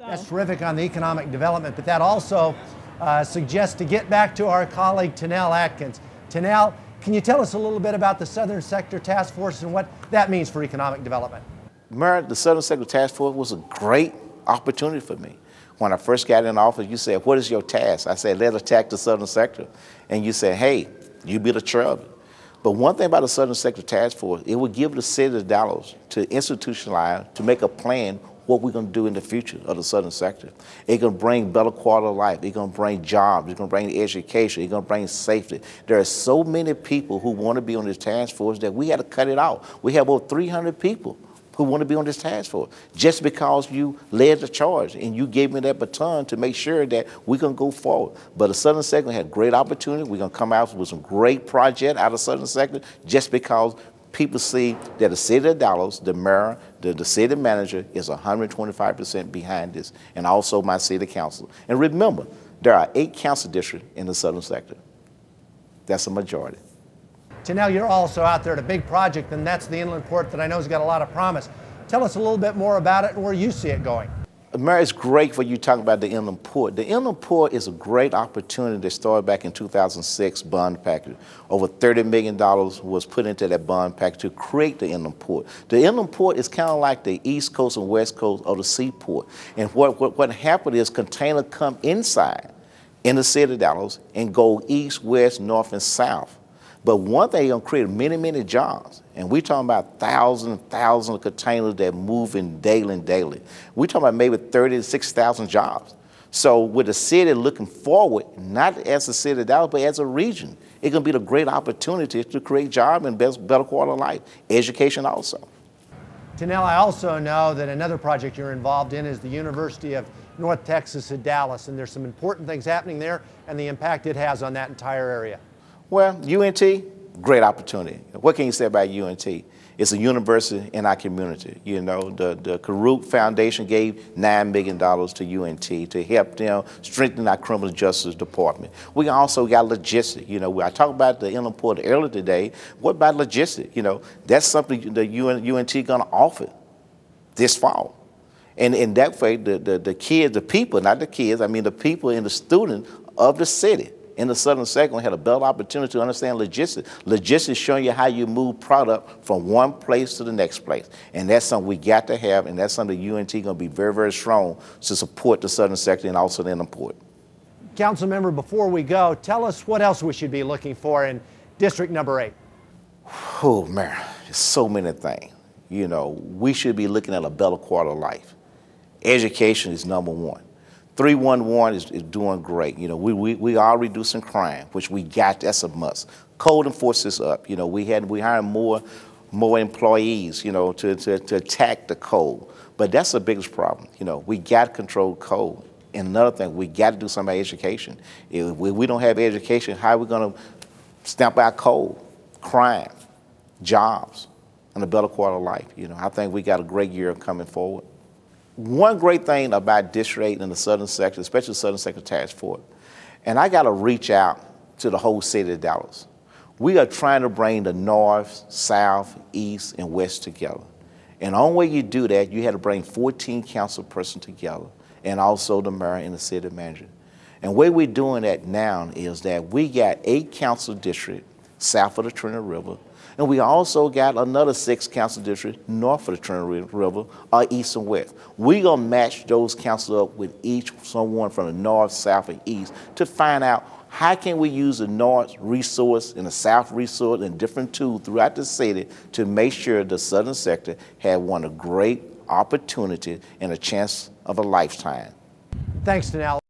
That's terrific on the economic development, but that also suggests to get back to our colleague Tennell Atkins. Tennell, can you tell us a little bit about the Southern Sector Task Force and what that means for economic development? Mayor, the Southern Sector Task Force was a great opportunity for me. When I first got in office, you said, what is your task? I said, let's attack the Southern Sector. And you said, hey, you be the chairman. But one thing about the Southern Sector Task Force, it would give the city the dollars to institutionalize, to make a plan what we're going to do in the future of the Southern Sector. It's going to bring better quality of life. It's going to bring jobs. It's going to bring education. It's going to bring safety. There are so many people who want to be on this task force that we had to cut it out. We have over 300 people who want to be on this task force just because you led the charge and you gave me that baton to make sure that we're going to go forward. But the Southern Sector had great opportunity. We're going to come out with some great project out of Southern Sector just because people see that the city of Dallas, the mayor, the city manager is 125% behind this, and also my city council. And remember, there are 8 council districts in the Southern Sector. That's a majority. Tennell, you're also out there at a big project, and that's the inland port that I know has got a lot of promise. Tell us a little bit more about it and where you see it going. Mayor, it's great for you talking about the inland port. The inland port is a great opportunity that started back in 2006 bond package. Over $30 million was put into that bond package to create the inland port. The inland port is kind of like the east coast and west coast of the seaport. And what happened is containers come inside in the city of Dallas and go east, west, north, and south. But one thing, you're going to create many, many jobs. And we're talking about thousands and thousands of containers that move in daily. We're talking about maybe 30 to 6,000 jobs. So with the city looking forward, not as a city of Dallas, but as a region, it's going to be a great opportunity to create jobs and better quality of life, education also. Tennell, I also know that another project you're involved in is the University of North Texas at Dallas, and there's some important things happening there and the impact it has on that entire area. Well, UNT, great opportunity. What can you say about UNT? It's a university in our community. You know, the Karuk Foundation gave $9 million to UNT to help them strengthen our criminal justice department. We also got logistics. You know, I talked about the inland port earlier today. What about logistics? You know, that's something the UNT going to offer this fall. And in that way, the kids, the people, not the kids, I mean the people and the students of the city in the Southern Sector had a better opportunity to understand logistics. Logistics showing you how you move product from one place to the next place. And that's something we got to have, and that's something UNT going to be very, very strong to support the Southern Sector and also the inland port. Councilmember, before we go, tell us what else we should be looking for in District number 8. Oh, man, there's so many things. You know, we should be looking at a better quality of life. Education is number 1. 311 is doing great. You know, we are reducing crime, which we got, that's a must. Code enforcement is up. You know, we hiring more employees, you know, to attack the code. But that's the biggest problem. You know, we got to control code. And another thing, we got to do something about education. If we don't have education, how are we going to stamp out code, crime, jobs, and a better quality of life? You know, I think we got a great year coming forward. One great thing about District 8 in the Southern Sector, especially the Southern Sector Task Force, and I got to reach out to the whole city of Dallas. We are trying to bring the North, South, East, and West together. And the only way you do that, you had to bring 14 council persons together, and also the mayor and the city manager. And the way we're doing that now is that we got 8 council districts south of the Trinity River, and we also got another 6 council districts north of the Trinity River, east and west. We're going to match those councils up with someone from the north, south, and east to find out how can we use the north resource and the south resource and different tools throughout the city to make sure the Southern Sector had one a great opportunity and a chance of a lifetime. Thanks, Tennell.